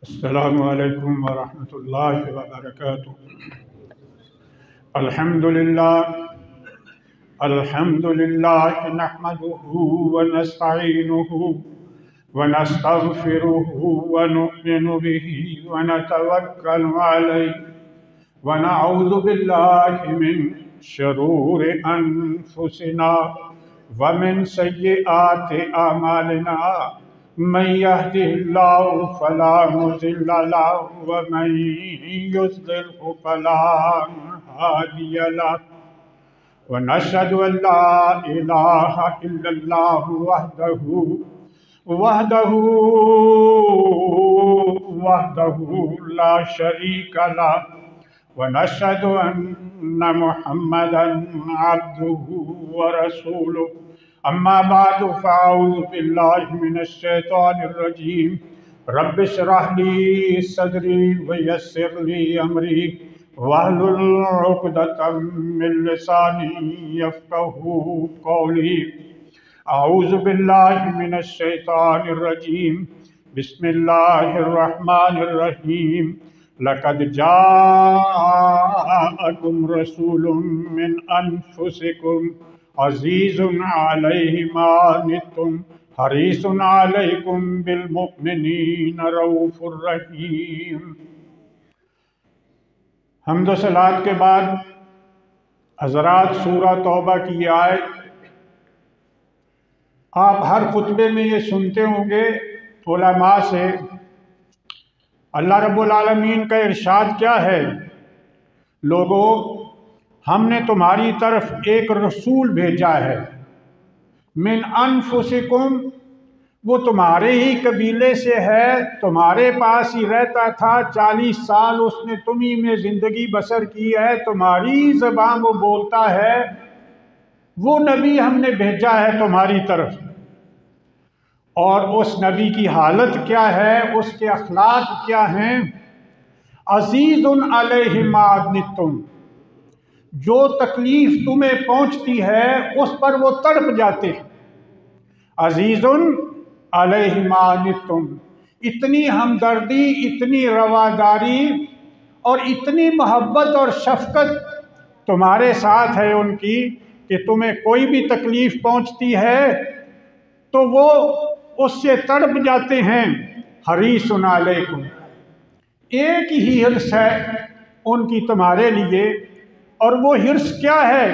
السلام علیکم ورحمۃ اللہ وبرکاتہ۔ الحمد للہ نحمده ونستعینه ونستغفره ونؤمن به ونتوکل علیہ ونعوذ باللہ من شرور انفسنا ومن سیئات اعمالنا من يهده الله فلا مضل له ومن يضلل فلا هادي له ونشهد أن لا إله إلا الله وحده لا شريك له ونشهد أن محمدا عبده ورسوله أما بعد فأعوذ بالله من الشيطان الرجيم رب اشرح لي صدري ويسر لي أمري واحلل عقدة من لساني يفقهوا قولي أعوذ بالله من الشيطان الرجيم بسم الله الرحمن الرحيم لقد جاءكم رسول من أنفسكم عزیز علیہ ما عنتم حریص علیکم بالمؤمنین رؤوف الرحیم۔ حمد و صلوات کے بعد حضرات سورہ توبہ کی یہ آیت آپ ہر خطبے میں یہ سنتے ہوں گے علماء سے۔ اللہ رب العالمین کا ارشاد کیا ہے؟ لوگوں، ہم نے تمہاری طرف ایک رسول بھیجا ہے، من انفسکم، وہ تمہارے ہی قبیلے سے ہے، تمہارے پاس ہی رہتا تھا، 40 سال اس نے تمہیں میں زندگی بسر کی ہے، تمہاری زبان وہ بولتا ہے، وہ نبی ہم نے بھیجا ہے تمہاری طرف۔ اور اس نبی کی حالت کیا ہے، اس کے اخلاق کیا ہیں؟ عزیز علیہ ما عنتم، جو تکلیف تمہیں پہنچتی ہے اس پر وہ تڑپ جاتے ہیں۔ عزیز علیہ ما عنتم، اتنی ہمدردی، اتنی رواداری اور اتنی محبت اور شفقت تمہارے ساتھ ہے ان کی کہ تمہیں کوئی بھی تکلیف پہنچتی ہے تو وہ اس سے تڑپ جاتے ہیں۔ حریص علیکم، ایک ہی حرص ہے ان کی تمہارے لیے، اور وہ حرص کیا ہے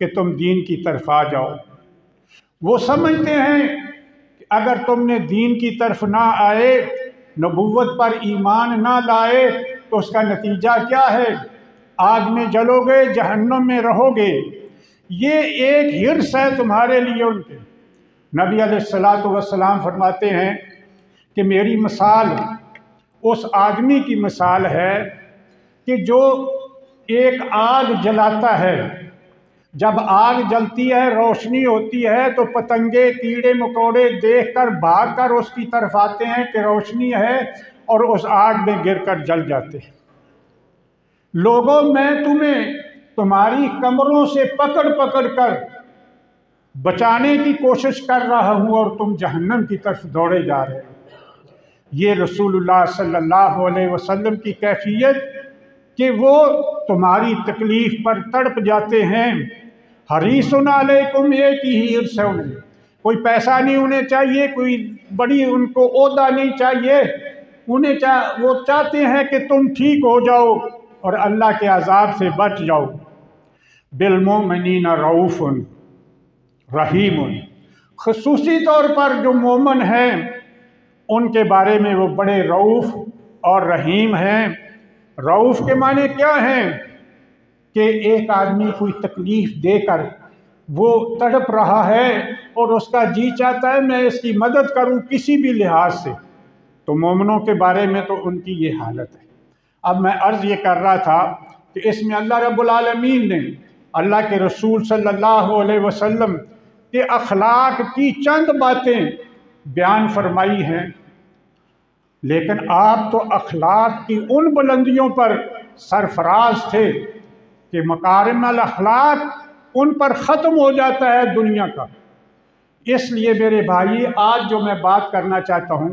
کہ تم دین کی طرف آ جاؤ۔ وہ سمجھتے ہیں کہ اگر تم نے دین کی طرف نہ آئے، نبوت پر ایمان نہ لائے تو اس کا نتیجہ کیا ہے؟ آگ میں جلو گے، جہنم میں رہو گے۔ یہ ایک حرص ہے تمہارے لیے ان کے۔ نبی علیہ السلام فرماتے ہیں کہ میری مثال اس آدمی کی مثال ہے کہ جو ایک آگ جلاتا ہے، جب آگ جلتی ہے، روشنی ہوتی ہے تو پتنگے کیڑے مکوڑے دیکھ کر بھاگ کر اس کی طرف آتے ہیں کہ روشنی ہے، اور اس آگ میں گر کر جل جاتے ہیں۔ لوگوں، میں تمہیں تمہاری کمروں سے پکڑ پکڑ کر بچانے کی کوشش کر رہا ہوں اور تم جہنم کی طرف دوڑے جا رہے ہو۔ یہ رسول اللہ صلی اللہ علیہ وسلم کی کیفیت کہ وہ تمہاری تکلیف پر تڑپ جاتے ہیں۔ حریص علیکم، ایک ہی حرص ہے انہیں، کوئی پیسہ نہیں انہیں چاہیے، کوئی بڑی ان کو عہدہ نہیں چاہیے، وہ چاہتے ہیں کہ تم ٹھیک ہو جاؤ اور اللہ کے عذاب سے بچ جاؤ۔ بالمؤمنین رؤوف رحیم، خصوصی طور پر جو مومن ہیں ان کے بارے میں وہ بڑے رؤوف اور رحیم ہیں۔ رؤوف کے معنی کیا ہیں؟ کہ ایک آدمی کوئی تکلیف دے کر وہ تڑپ رہا ہے اور اس کا جی چاہتا ہے میں اس کی مدد کروں کسی بھی لحاظ سے، تو مومنوں کے بارے میں تو ان کی یہ حالت ہے۔ اب میں عرض یہ کر رہا تھا کہ اس میں اللہ رب العالمین نے اللہ کے رسول صلی اللہ علیہ وسلم کے اخلاق کی چند باتیں بیان فرمائی ہیں، لیکن آپ تو اخلاق کی ان بلندیوں پر سرفراز تھے کہ مکارم الاخلاق ان پر ختم ہو جاتا ہے دنیا کا۔ اس لیے میرے بھائی، آج جو میں بات کرنا چاہتا ہوں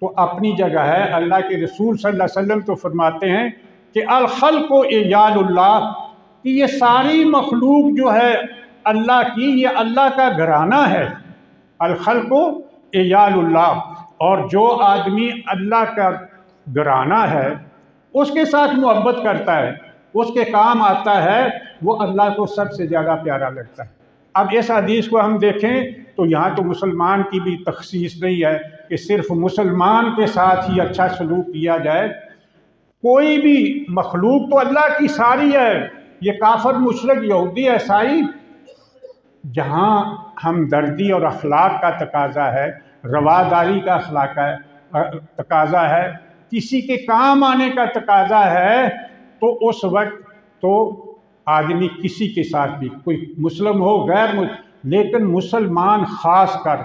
تو اپنی جگہ ہے۔ اللہ کے رسول صلی اللہ علیہ وسلم تو فرماتے ہیں کہ الخلق عیال اللہ، کہ یہ ساری مخلوق جو ہے اللہ کی، یہ اللہ کا گھرانہ ہے۔ الخلق عیال اللہ، اور جو آدمی اللہ کا گھرانہ ہے اس کے ساتھ محبت کرتا ہے، اس کے کام آتا ہے، وہ اللہ کو سب سے زیادہ پیارا لگتا ہے۔ اب اس حدیث کو ہم دیکھیں تو یہاں تو مسلمان کی بھی تخصیص نہیں ہے کہ صرف مسلمان کے ساتھ ہی اچھا سلوک کیا جائے، کوئی بھی مخلوق تو اللہ کی ساری ہے، یہ کافر مشرک یہودی عیسائی، جہاں ہمدردی اور اخلاق کا تقاضا ہے، رواداری کا اخلاق ہے تقاضا ہے، کسی کے کام آنے کا تقاضا ہے، تو اس وقت تو آدمی کسی کے ساتھ بھی، کوئی مسلم ہو غیر لیکن مسلمان خاص کر،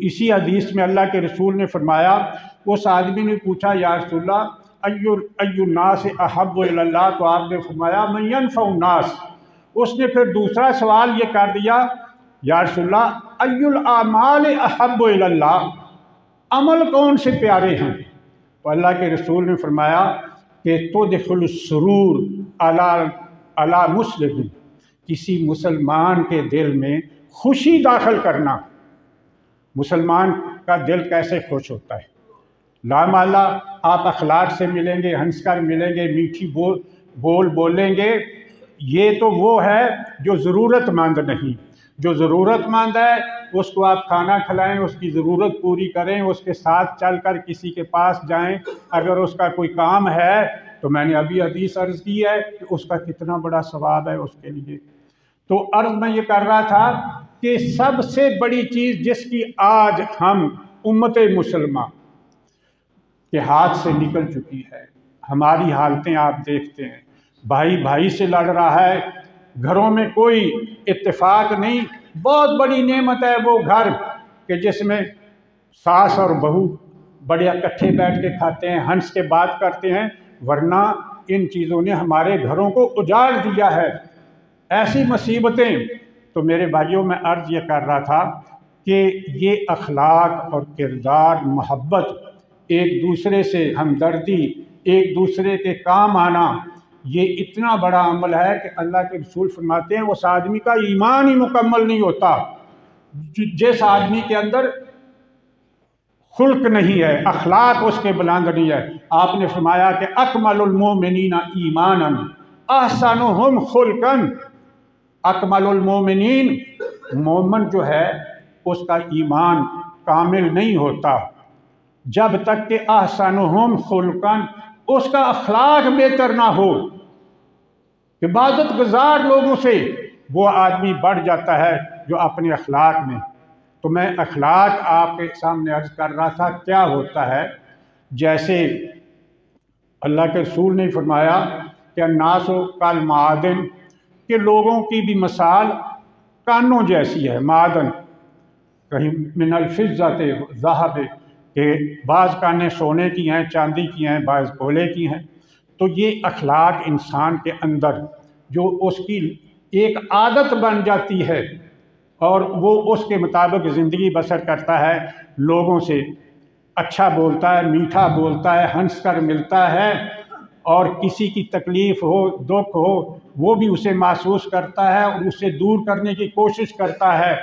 اسی حدیث میں اللہ کے رسول نے فرمایا، اس آدمی نے پوچھا یا رسول اللہ ای الناس احب الی اللہ، تو آپ نے فرمایا من ینفع الناس۔ اس نے پھر دوسرا سوال یہ کر دیا یا رسول اللہ ای الاعمال احب الی اللہ، عمل کون سے پیارے ہیں؟ تو اللہ کے رسول نے فرمایا کہ تدخل السرور علی مسلم، کسی مسلمان کے دل میں خوشی داخل کرنا۔ مسلمان کا دل کیسے خوش ہوتا ہے؟ لامالہ آپ اخلاق سے ملیں گے، ہنس کر ملیں گے، میٹھی بول بولیں گے، یہ تو وہ ہے جو ضرورت مند نہیں۔ جو ضرورت مند ہے اس کو آپ کھانا کھلائیں، اس کی ضرورت پوری کریں، اس کے ساتھ چل کر کسی کے پاس جائیں، اگر اس کا کوئی کام ہے تو میں نے ابھی حدیث عرض کی ہے کہ اس کا کتنا بڑا ثواب ہے اس کے لیے۔ تو عرض میں یہ کر رہا تھا کہ سب سے بڑی چیز جس کی آج ہم امت مسلمہ کے ہاتھ سے نکل چکی ہے، ہماری حالتیں آپ دیکھتے ہیں، بھائی بھائی سے لڑ رہا ہے، گھروں میں کوئی اتفاق نہیں۔ بہت بڑی نعمت ہے وہ گھر کہ جس میں ساس اور بہو بڑے اکٹھے بیٹھ کے کھاتے ہیں، ہنس کے بات کرتے ہیں، ورنہ ان چیزوں نے ہمارے گھروں کو اجاڑ دیا ہے۔ ایسی مصیبتیں، تو میرے بھائیوں میں عرض یہ کر رہا تھا کہ یہ اخلاق اور کردار، محبت، ایک دوسرے سے ہمدردی، ایک دوسرے کے کام آنا، یہ اتنا بڑا عمل ہے کہ اللہ کے رسول فرماتے ہیں اس آدمی کا ایمان ہی مکمل نہیں ہوتا جس آدمی کے اندر خلق نہیں ہے، اخلاق اس کے بلند نہیں ہے۔ آپ نے فرمایا کہ اکمل المومنین ایمانا احسنہم خلقا، اکمل المومنین، مومن جو ہے اس کا ایمان کامل نہیں ہوتا جب تک کہ احسنہم خلقا، اس کا اخلاق بہتر نہ ہو۔ عبادت گزار لوگوں سے وہ آدمی بڑھ جاتا ہے جو اپنے اخلاق میں۔ تو میں اخلاق آپ کے سامنے عرض کر رہا تھا کیا ہوتا ہے، جیسے اللہ کے رسول نے فرمایا کہ الناس کالمعادن، کہ لوگوں کی بھی مثال کانوں جیسی ہے، معدن، کہیں من الفضۃ ذہب، کہ بعض کانیں سونے کی ہیں، چاندی کی ہیں، بعض کولے کی ہیں۔ تو یہ اخلاق انسان کے اندر جو اس کی ایک عادت بن جاتی ہے اور وہ اس کے مطابق زندگی بسر کرتا ہے، لوگوں سے اچھا بولتا ہے، میٹھا بولتا ہے، ہنس کر ملتا ہے، اور کسی کی تکلیف ہو، دکھ ہو، وہ بھی اسے محسوس کرتا ہے اور اسے دور کرنے کی کوشش کرتا ہے۔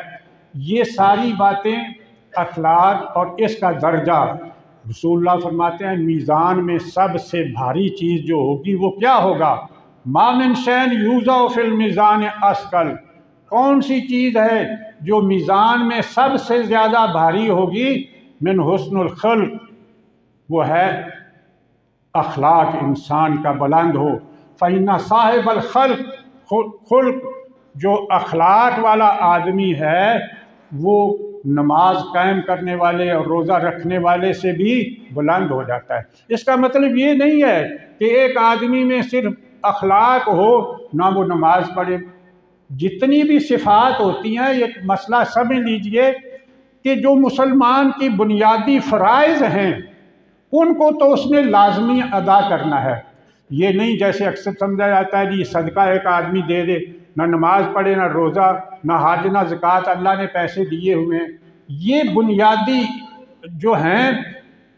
یہ ساری باتیں اخلاق اور اس کا درجہ، رسول اللہ فرماتے ہیں میزان میں سب سے بھاری چیز جو ہوگی وہ کیا ہوگا؟ ما من شیء یوضع فی المیزان اثقل، کون سی چیز ہے جو میزان میں سب سے زیادہ بھاری ہوگی؟ من حسن الخلق، وہ ہے اخلاق انسان کا بلند ہو۔ فإن صاحب الخلق، خلق جو اخلاق والا آدمی ہے وہ نماز قائم کرنے والے اور روزہ رکھنے والے سے بھی بلند ہو جاتا ہے۔ اس کا مطلب یہ نہیں ہے کہ ایک آدمی میں صرف اخلاق ہو نہ وہ نماز پڑھے۔ جتنی بھی صفات ہوتی ہیں، ایک مسئلہ سمجھ لیجئے کہ جو مسلمان کی بنیادی فرائض ہیں ان کو تو اس نے لازمی ادا کرنا ہے۔ یہ نہیں جیسے اکثر سمجھا جاتا ہے جی صدقہ ایک آدمی دے دے، نہ نماز پڑھے، نہ روزہ، نہ حج، نہ زکوٰۃ، اللہ نے پیسے دیے ہوئے ہیں۔ یہ بنیادی جو ہیں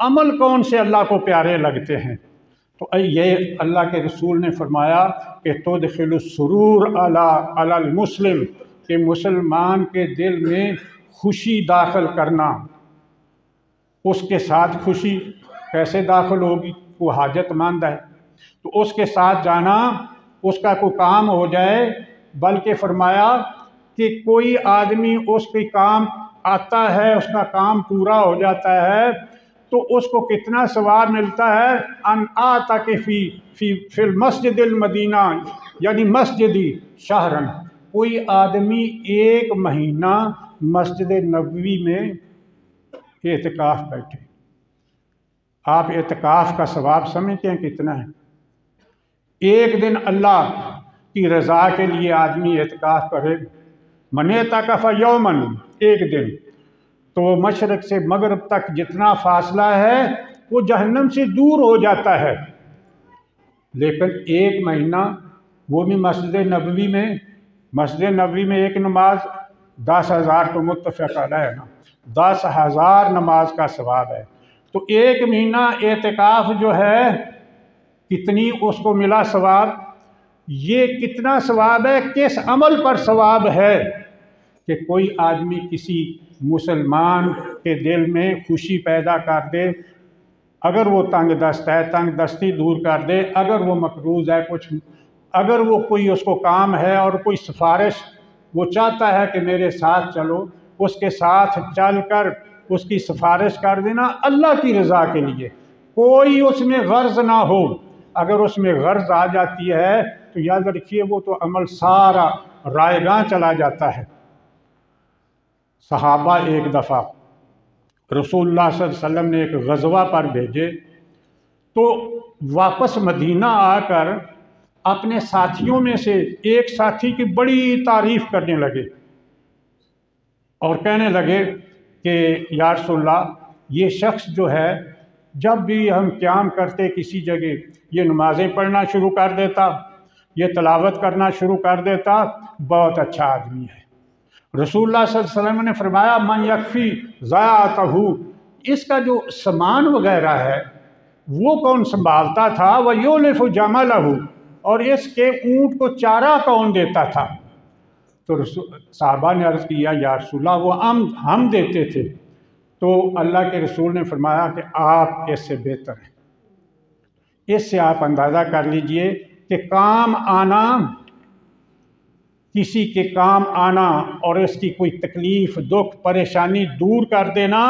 عمل کون سے اللہ کو پیارے لگتے ہیں؟ تو یہ اللہ کے رسول نے فرمایا کہ تدخل السرور علی المسلم، کہ مسلمان کے دل میں خوشی داخل کرنا۔ اس کے ساتھ خوشی کیسے داخل ہوگی؟ وہ حاجت مند ہے تو اس کے ساتھ جانا، اس کا کوئی کام ہو جائے، بلکہ فرمایا کہ کوئی آدمی اس کے کام آتا ہے، اس کا کام پورا ہو جاتا ہے تو اس کو کتنا ثواب ملتا ہے؟ ان آتک فی المسجد المدینہ، یعنی مسجدی شہرن، کوئی آدمی 1 مہینہ مسجد نبوی میں اعتکاف بیٹھے۔ آپ اعتکاف کا ثواب سمجھتے ہیں کتنا ہے؟ 1 دن اللہ کی رضا کے لیے آدمی اعتکاف کرے، من اعتکف یومن، 1 دن، تو مشرق سے مغرب تک جتنا فاصلہ ہے وہ جہنم سے دور ہو جاتا ہے۔ لیکن 1 مہینہ وہ بھی مسجد نبوی میں ایک نماز 10,000 تو متفق علیہ ہے نا، 10,000 نماز کا ثواب ہے۔ تو 1 مہینہ اعتکاف جو ہے کتنی اس کو ملا ثواب؟ یہ کتنا ثواب ہے؟ کس عمل پر ثواب ہے؟ کہ کوئی آدمی کسی مسلمان کے دل میں خوشی پیدا کر دے، اگر وہ تنگ دست ہے تنگ دستی دور کر دے، اگر وہ مقروض ہے کچھ، اگر وہ کوئی اس کو کام ہے اور کوئی سفارش وہ چاہتا ہے کہ میرے ساتھ چلو، اس کے ساتھ چل کر اس کی سفارش کر دینا اللہ کی رضا کے لیے، کوئی اس میں غرض نہ ہو۔ اگر اس میں غرض آ جاتی ہے تو یاد رکھیے وہ تو عمل سارا رائیگاں چلا جاتا ہے۔ صحابہ ایک دفعہ رسول اللہ صلی اللہ علیہ وسلم نے ایک غزوہ پر بھیجے تو واپس مدینہ آ کر اپنے ساتھیوں میں سے ایک ساتھی کی بڑی تعریف کرنے لگے اور کہنے لگے کہ یا رسول اللہ، یہ شخص جو ہے جب بھی ہم قیام کرتے کسی جگہ یہ نمازیں پڑھنا شروع کر دیتا، یہ تلاوت کرنا شروع کر دیتا، بہت اچھا آدمی ہے۔ رسول اللہ صلی اللہ علیہ وسلم نے فرمایا من یکفی ضیاعتہ، اس کا جو سامان وغیرہ ہے وہ کون سنبھالتا تھا؟ وَیُولِفُ جَمَلَہُ، اور اس کے اونٹ کو چارہ کون دیتا تھا؟ تو صحابہ نے عرض کیا یا رسول اللہ وہ ہم دیتے تھے۔ تو اللہ کے رسول نے فرمایا کہ آپ اس سے بہتر ہیں۔ اس سے آپ اندازہ کر لیجئے کہ کام آنا، کسی کے کام آنا اور اس کی کوئی تکلیف دکھ پریشانی دور کر دینا،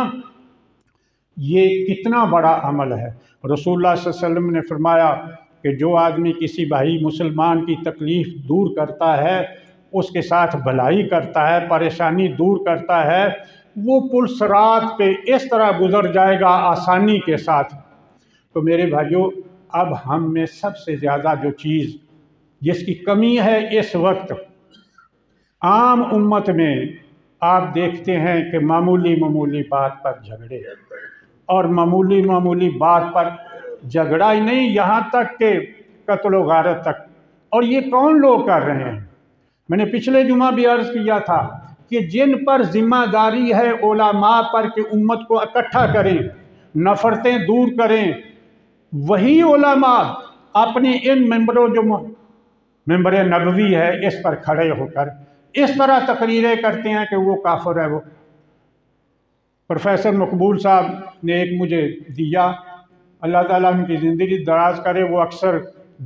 یہ کتنا بڑا عمل ہے۔ رسول اللہ صلی اللہ علیہ وسلم نے فرمایا کہ جو آدمی کسی بھائی مسلمان کی تکلیف دور کرتا ہے، اس کے ساتھ بھلائی کرتا ہے، پریشانی دور کرتا ہے، وہ پل صراط پہ اس طرح گزر جائے گا آسانی کے ساتھ۔ تو میرے بھائیوں، اب ہم میں سب سے زیادہ جو چیز جس کی کمی ہے اس وقت عام امت میں، آپ دیکھتے ہیں کہ معمولی بات پر جھگڑے، اور معمولی بات پر جھگڑا ہی نہیں، یہاں تک کہ قتل و غارت تک۔ اور یہ کون لوگ کر رہے ہیں؟ میں نے پچھلے جمعہ بھی عرض کیا تھا کہ جن پر ذمہ داری ہے علماء پر کہ امت کو اکٹھا کریں، نفرتیں دور کریں، وہی علماء اپنے ان ممبروں جو ممبر نبوی ہے اس پر کھڑے ہو کر اس طرح تقریریں کرتے ہیں کہ وہ کافر ہے۔ وہ پروفیسر مقبول صاحب نے ایک مجھے دیا، اللہ تعالیٰ ان کی زندگی دراز کرے، وہ اکثر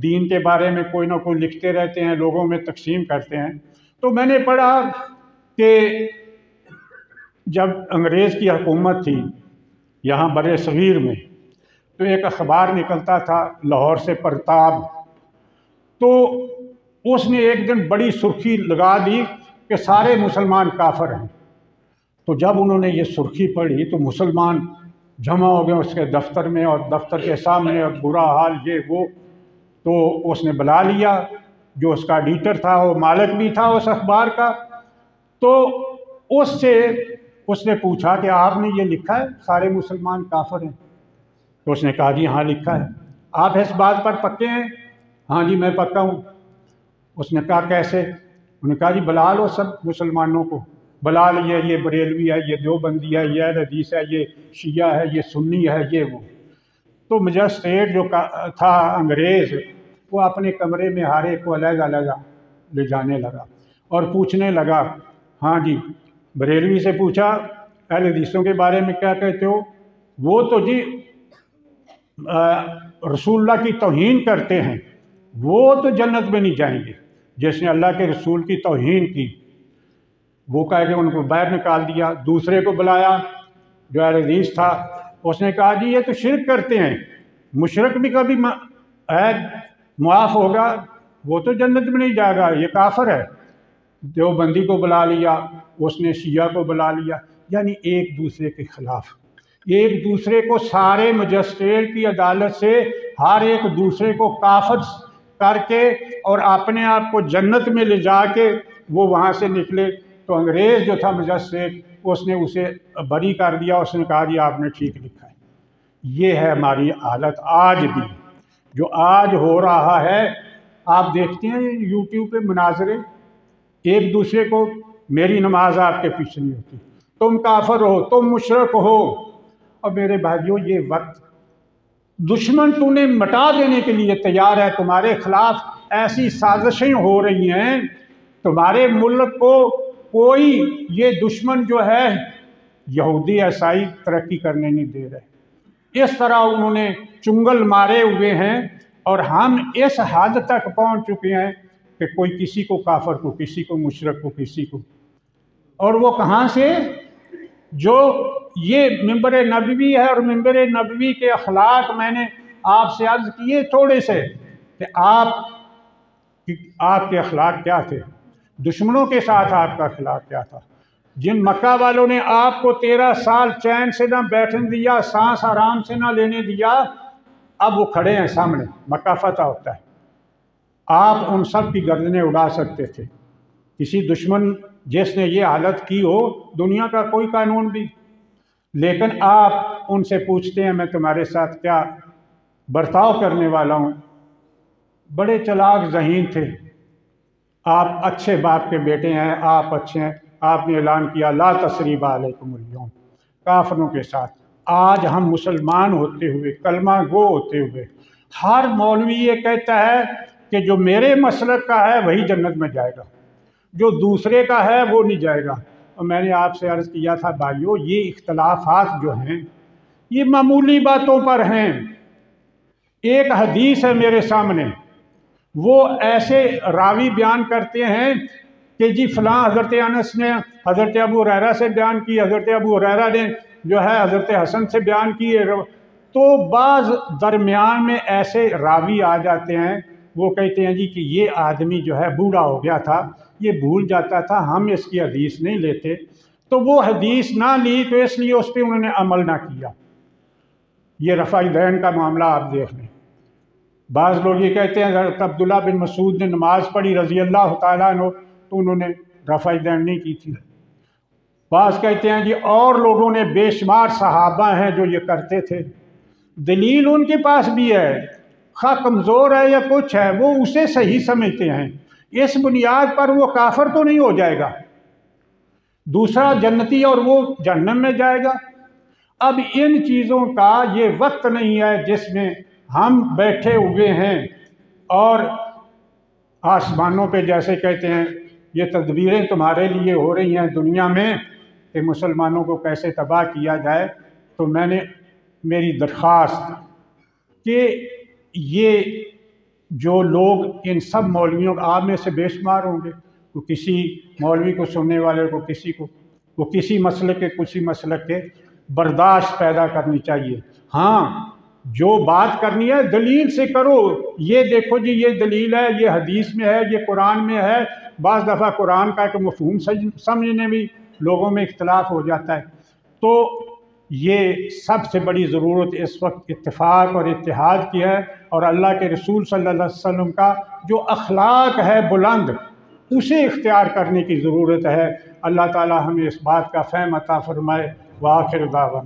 دین کے بارے میں کوئی نہ کوئی لکھتے رہتے ہیں، لوگوں میں تقسیم کرتے ہیں۔ تو میں نے پڑھا کہ جب انگریز کی حکومت تھی یہاں بر صغیر میں، تو ایک اخبار نکلتا تھا لاہور سے پرتاب، تو اس نے ایک دن بڑی سرخی لگا دی کہ سارے مسلمان کافر ہیں۔ تو جب انہوں نے یہ سرخی پڑھی تو مسلمان جمع ہو گئے اس کے دفتر میں، اور دفتر کے سامنے اور برا حال یہ وہ۔ تو اس نے بلا لیا جو اس کا ایڈیٹر تھا، وہ مالک بھی تھا اس اخبار کا، تو اس سے اس نے پوچھا کہ آپ نے یہ لکھا ہے سارے مسلمان کافر ہیں؟ تو اس نے کہا جی ہاں لکھا ہے۔ آپ اس بات پر پکے ہیں؟ ہاں جی میں پکا ہوں۔ اس نے کہا کیسے؟ انہوں نے کہا جی بلا لو سب مسلمانوں کو۔ بلا لیے یہ بریلوی ہے، یہ دیوبندی ہے، یہ اہل حدیث ہے، یہ شیعہ ہے، یہ سنی ہے، یہ وہ۔ تو مجسٹریٹ جو تھا انگریز، وہ اپنے کمرے میں ہر ایک کو علیحدہ علیحدہ لے جانے لگا اور پوچھنے لگا، ہاں جی، بریلوی سے پوچھا اہل حدیثوں کے بارے میں کیا کہتے ہو؟ وہ تو جی رسول اللہ کی توہین کرتے ہیں، وہ تو جنت میں نہیں جائیں گے۔ جس نے اللہ کے رسول کی توہین کی، وہ کہہ کے ان کو باہر نکال دیا۔ دوسرے کو بلایا جو اہل حدیث تھا، اس نے کہا جی یہ تو شرک کرتے ہیں، مشرک بھی کبھی معاف ہوگا، وہ تو جنت میں نہیں جائے گا، یہ کافر ہے۔ دیوبندی کو بلا لیا، اس نے شیعہ کو بلا لیا، یعنی ایک دوسرے کے خلاف، ایک دوسرے کو سارے مجسٹریٹ کی عدالت سے ہر ایک دوسرے کو کافر کر کے اور اپنے آپ کو جنت میں لے جا کے وہ وہاں سے نکلے۔ تو انگریز جو تھا مجسٹریٹ، اس نے اسے بری کر دیا، اس نے کہا جی آپ نے ٹھیک لکھا ہے۔ یہ ہے ہماری حالت آج بھی، جو آج ہو رہا ہے۔ آپ دیکھتے ہیں یوٹیوب پہ مناظرے، ایک دوسرے کو، میری نماز آپ کے پیچھے نہیں ہوتی، تم کافر ہو، تم مشرک ہو۔ اور میرے بھائیوں، یہ وقت دشمن تمہیں مٹا دینے کے لیے تیار ہے، تمہارے خلاف ایسی سازشیں ہو رہی ہیں، تمہارے ملک کو کوئی یہ دشمن جو ہے یہودی عیسائی ترقی کرنے نہیں دے رہے۔ اس طرح انہوں نے چنگل مارے ہوئے ہیں، اور ہم اس حد تک پہنچ چکے ہیں کہ کوئی کسی کو کافر کو، کسی کو مشرک کو، کسی کو، اور وہ کہاں سے؟ جو یہ ممبر نبوی ہے، اور ممبر نبوی کے اخلاق میں نے آپ سے عرض کیے تھوڑے سے، کہ آپ کے اخلاق کیا تھے، دشمنوں کے ساتھ آپ کا اخلاق کیا تھا۔ جن مکہ والوں نے آپ کو 13 سال چین سے نہ بیٹھنے دیا، سانس آرام سے نہ لینے دیا، اب وہ کھڑے ہیں سامنے، مکہ فتح ہوتا ہے۔ آپ ان سب کی گردنیں اڑا سکتے تھے، کسی دشمن جس نے یہ حالت کی ہو، دنیا کا کوئی قانون بھی، لیکن آپ ان سے پوچھتے ہیں میں تمہارے ساتھ کیا برتاؤ کرنے والا ہوں۔ بڑے چلاک ذہین تھے، آپ اچھے باپ کے بیٹے ہیں، آپ اچھے ہیں، آپ نے اعلان کیا لا تثریب علیکم اليوم، کافروں کے ساتھ۔ آج ہم مسلمان ہوتے ہوئے، کلمہ گو ہوتے ہوئے، ہر مولوی یہ کہتا ہے کہ جو میرے مسلک کا ہے وہی جنت میں جائے گا، جو دوسرے کا ہے وہ نہیں جائے گا۔ اور میں نے آپ سے عرض کیا تھا بھائیو، یہ اختلافات جو ہیں یہ معمولی باتوں پر ہیں۔ ایک حدیث ہے میرے سامنے، وہ ایسے راوی بیان کرتے ہیں کہ جی فلاں حضرت انس نے حضرت ابو ہریرہ سے بیان کی، حضرت ابو ہریرہ نے جو ہے حضرت حسن سے بیان کی، تو بعض درمیان میں ایسے راوی آ جاتے ہیں، وہ کہتے ہیں جی کہ یہ آدمی جو ہے بوڑھا ہو گیا تھا، یہ بھول جاتا تھا، ہم اس کی حدیث نہیں لیتے، تو وہ حدیث نہ لی تو اس لیے اس پہ انہوں نے عمل نہ کیا۔ یہ رفع دین کا معاملہ آپ دیکھ لیں۔ بعض لوگ یہ کہتے ہیں حضرت عبداللہ بن مسعود نے نماز پڑھی رضی اللہ تعالیٰ عنہ تو انہوں نے رفع دین نہیں کی تھی۔ بعض کہتے ہیں جی اور لوگوں نے، بے شمار صحابہ ہیں جو یہ کرتے تھے، دلیل ان کے پاس بھی ہے، خواہ کمزور ہے یا کچھ ہے، وہ اسے صحیح سمجھتے ہیں، اس بنیاد پر وہ کافر تو نہیں ہو جائے گا، دوسرا جنتی اور وہ جہنم میں جائے گا۔ اب ان چیزوں کا یہ وقت نہیں ہے جس میں ہم بیٹھے ہوئے ہیں اور آسمانوں پہ جیسے کہتے ہیں یہ تدبیریں تمہارے لیے ہو رہی ہیں دنیا میں کہ مسلمانوں کو کیسے تباہ کیا جائے۔ تو میں نے میری درخواست کہ یہ جو لوگ ان سب مولویوں، آپ میں سے بے شمار ہوں گے، تو کسی مولوی کو سننے والے کو، کسی کو، وہ کسی مسلک کے کسی مسلک کے، برداشت پیدا کرنی چاہیے۔ ہاں جو بات کرنی ہے دلیل سے کرو، یہ دیکھو جی یہ دلیل ہے، یہ حدیث میں ہے، یہ قرآن میں ہے۔ بعض دفعہ قرآن کا ایک مفہوم سمجھنے میں لوگوں میں اختلاف ہو جاتا ہے۔ تو یہ سب سے بڑی ضرورت اس وقت اتفاق اور اتحاد کی ہے، اور اللہ کے رسول صلی اللہ علیہ وسلم کا جو اخلاق ہے بلند، اسے اختیار کرنے کی ضرورت ہے۔ اللہ تعالی ہمیں اس بات کا فہم عطا فرمائے۔ وآخر دعوانا